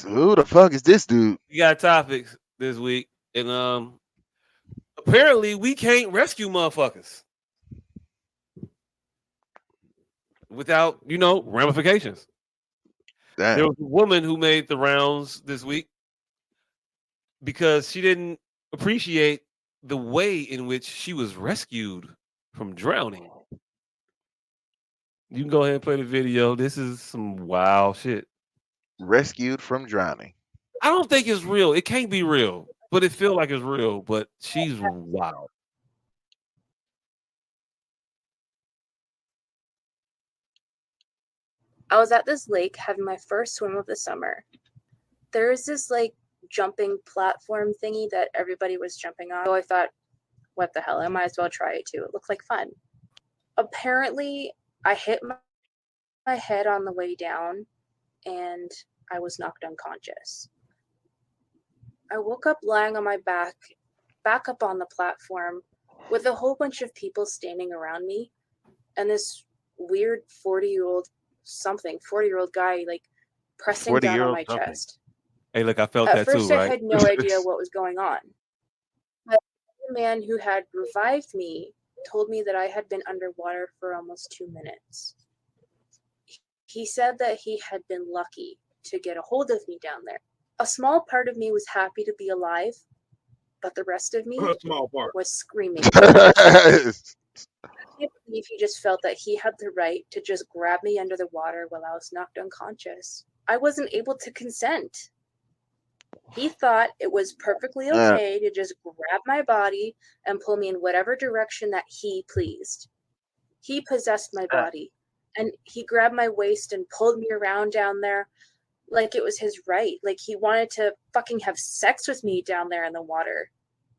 So who the fuck is this dude? We got topics this week, and apparently we can't rescue motherfuckers without ramifications. There Damn. was a woman who made the rounds this week because she didn't appreciate the way in which she was rescued from drowning. You can go ahead and play the video. This is some wild shit. Rescued from drowning. I don't think it's real. It can't be real, but it feels like it's real. But she's wild. I was at this lake having my first swim of the summer. There is this like jumping platform thingy that everybody was jumping on. So I thought, what the hell? I might as well try it too. It looked like fun. Apparently, I hit my head on the way down and I was knocked unconscious. I woke up lying on my back up on the platform, with a whole bunch of people standing around me, and this weird 40-year-old guy like pressing down on 40-year-old my something. chest. Hey, look, I felt At that too, first, I right? had no idea what was going on. But the man who had revived me told me that I had been underwater for almost 2 minutes. He said that he had been lucky to get a hold of me down there. A small part of me was happy to be alive, but the rest of me Small part. was screaming for help. I can't believe he just felt that he had the right to just grab me under the water while I was knocked unconscious. I wasn't able to consent. He thought it was perfectly uh, okay to just grab my body and pull me in whatever direction that he pleased. He possessed my body, and he grabbed my waist and pulled me around down there like it was his right. Like he wanted to fucking have sex with me down there in the water.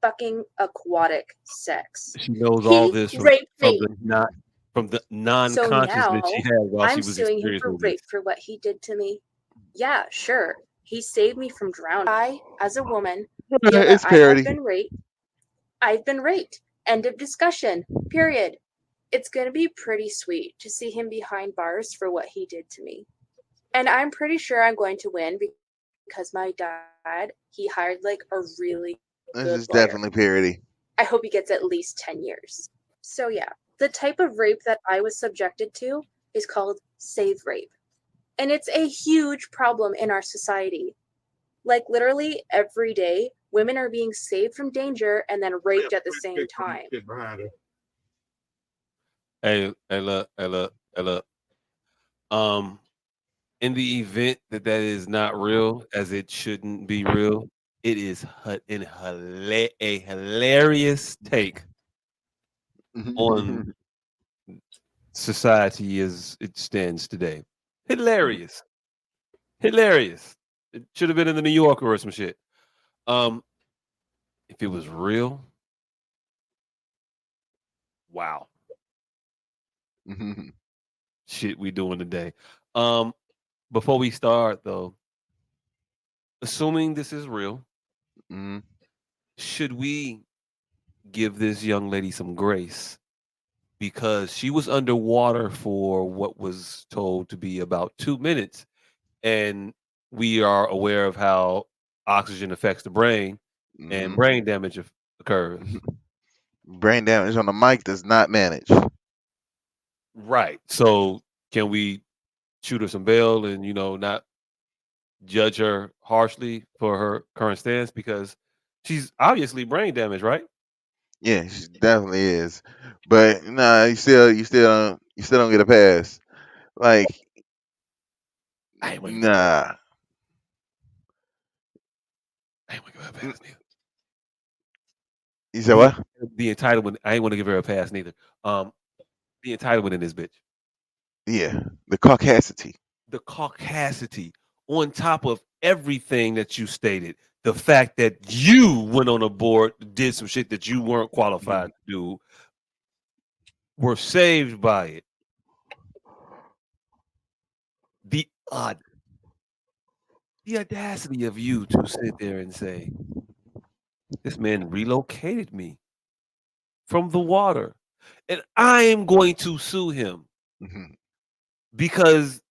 Fucking aquatic sex. She knows all He this raped from me. the not from the So non-consciousness she now had while she I'm was suing him for experiencing this. rape for what he did to me. Yeah, sure. He saved me from drowning. I, as a woman, feel that it's I have parody. been raped. I've been raped. End of discussion. Period. It's going to be pretty sweet to see him behind bars for what he did to me. And I'm pretty sure I'm going to win because my dad, he hired like a really good lawyer. This is definitely I hope parody. he gets at least 10 years. So yeah, the type of rape that I was subjected to is called save rape. And it's a huge problem in our society. Like literally every day, women are being saved from danger and then raped at the same time. Behind her. Hey, look. Um, in the event that that is not real, as it shouldn't be real, it is a hilarious take on society as it stands today. Hilarious, hilarious. It should have been in the New Yorker or some shit. Um, if it was real, wow, shit we doing today. Um, before we start though, assuming this is real, should we give this young lady some grace because she was underwater for what was told to be about 2 minutes, and we are aware of how oxygen affects the brain and brain damage occurs. Brain damage on the mic does not manage. Right. So can we shoot her some bail and not judge her harshly for her current stance because she's obviously brain damaged, right? Yeah, she definitely is. But nah, you still don't get a pass. Like, I ain't want to give her a pass. nah. I ain't want to give her a pass neither. You said The what? the entitlement. I ain't want to give her a pass neither. Um, the entitlement in this bitch. Yeah, the caucasity. The caucasity on top of everything that you stated. The fact that you went on a board, did some shit that you weren't qualified to do, were saved by it. The odd, the audacity of you to sit there and say, "This man relocated me from the water, and I am going to sue him Mhm. because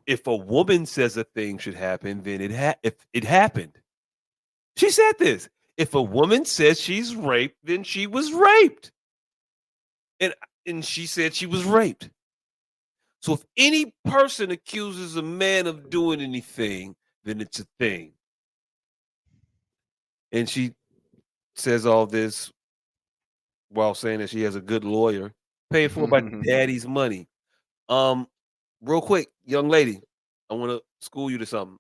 if a woman says a thing should happen, then if it happened. She said this. If a woman says she's raped, then she was raped. And she said she was raped. So if any person accuses a man of doing anything, then it's a thing. And she says all this while saying that she has a good lawyer, paid for by daddy's money. Real quick, young lady, I want to school you to something.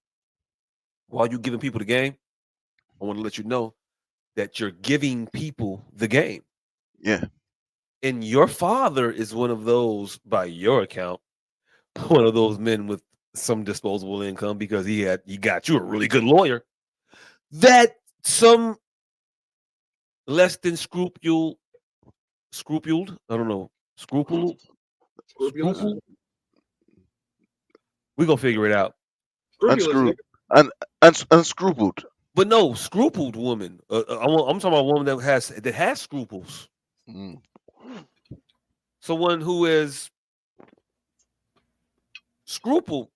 While you giving people the game, I want to let you know that you're giving people the game. Yeah. And your father is one of those, by your account, one of those men with some disposable income because he got you a really good lawyer. That some less than scrupuled, I don't know, Scrupulous. scruple. We gonna figure it out. Scrupulous, nigga. Unscrewed. Unscrupled. But no, scrupled woman. I'm talking about a woman that has scruples. Mm. Someone who is scrupled,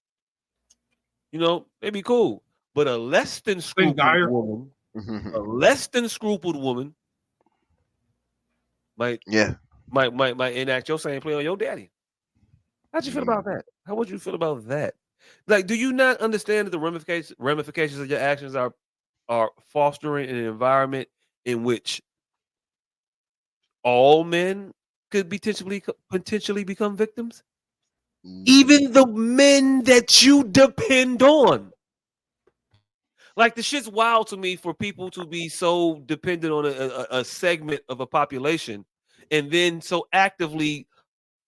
maybe cool. But a less than Think scrupled dire. woman, a less than scrupled woman might Yeah. might enact your same play on your daddy. How'd you feel about that? How would you feel about that? Like, do you not understand that the ramifications of your actions are fostering an environment in which all men could potentially become victims? Even the men that you depend on. Like, the shit's wild to me for people to be so dependent on a segment of a population and then so actively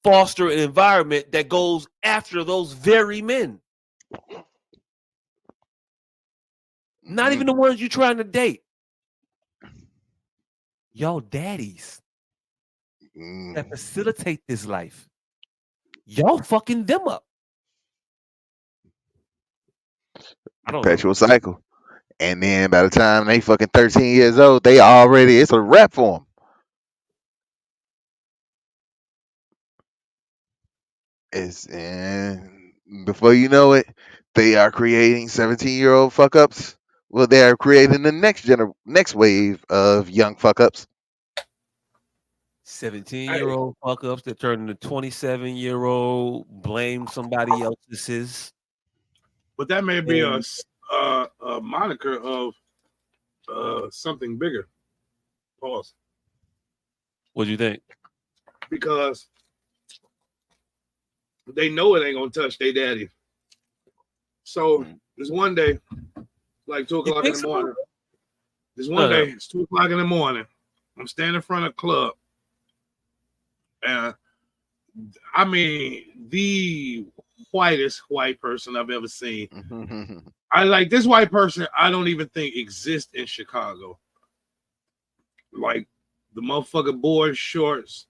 foster an environment that goes after those very men. Not even the ones you're trying to date. Y'all daddies that facilitate this life. Y'all fucking them up. I don't know. Perpetual cycle. And then by the time they fucking 13 years old, it's a wrap for them. And before you know it, they are creating 17-year-old fuck ups. Well, they are creating the next wave of young fuck ups. 17-year-old fuck ups that turn into 27-year-old, blame somebody else's. But that may be And a moniker of something bigger. Pause. what do you think? Because they know it ain't gonna touch their daddy. So there's one day, like 2:00 in the morning. There's one day, it's 2:00 in the morning. I'm standing in front of a club. And I mean, the whitest white person I've ever seen. I like this white person, I don't even think exists in Chicago. Like the motherfucker board shorts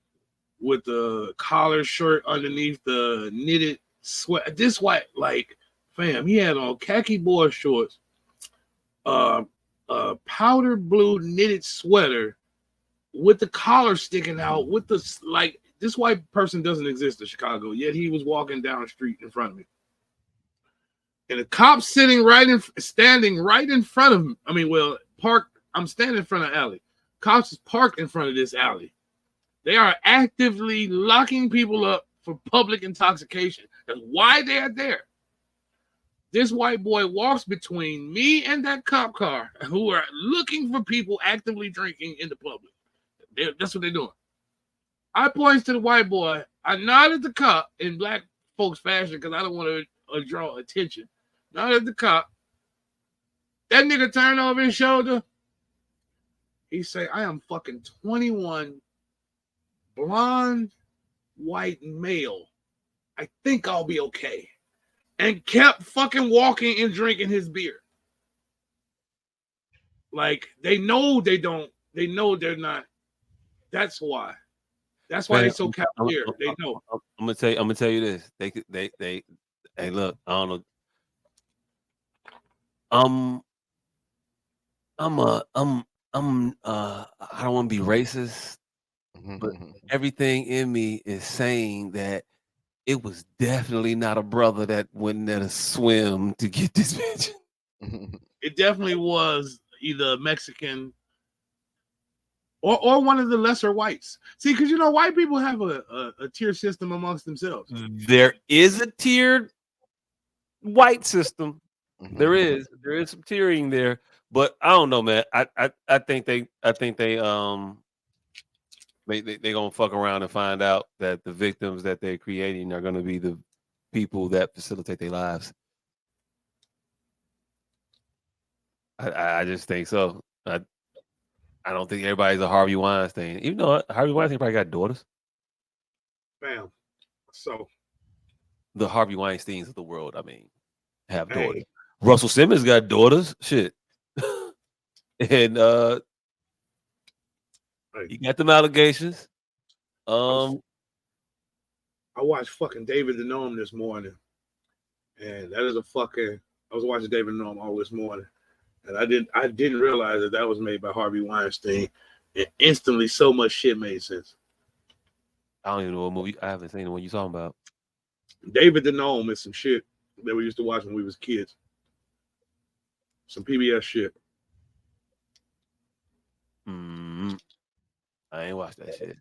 with the collar shirt underneath the knitted sweat. This white, like, fam, he had on khaki board shorts, powder blue knitted sweater with the collar sticking out, with the like. This white person doesn't exist in Chicago, yet he was walking down the street in front of me. And the cop standing right in front of him. I mean, well, parked. I'm standing in front of the alley. Cops is parked in front of this alley. They are actively locking people up for public intoxication. That's why they are there. This white boy walks between me and that cop car who are looking for people actively drinking in the public. That's what they're doing. I points to the white boy. I nod at the cop in black folks fashion because I don't want to draw attention. Nod at the cop. That nigga turned over his shoulder. He say, I am fucking 21, blonde, white male. I think I'll be okay. And kept fucking walking and drinking his beer. Like, they know they don't. They know they're not. That's why. That's why Man, they're so cavalier. They know. I'm gonna tell you this. Hey, look, I don't know. Um, I don't want to be racist, but everything in me is saying that it was definitely not a brother that went there to swim to get this bitch. It definitely was either Mexican or one of the lesser whites. See, because white people have a tier system amongst themselves. There is a tiered white system. There is some tiering there, but I don't know, man. I think they gonna fuck around and find out that the victims that they're creating are gonna be the people that facilitate their lives. I just think so. I don't think everybody's a Harvey Weinstein. Even though Harvey Weinstein probably got daughters. Bam. So The Harvey Weinsteins of the world, I mean, have daughters. hey, Russell Simmons got daughters. Shit. And hey, he got them allegations. I watched fucking David the Gnome this morning, and that is a fucking. I was watching David the Gnome all this morning, and I didn't realize that was made by Harvey Weinstein, and instantly so much shit made sense. I don't even know what movie. I haven't seen the one you talking about. David the Gnome is some shit that we used to watch when we was kids. Some PBS shit. I ain't watched that shit.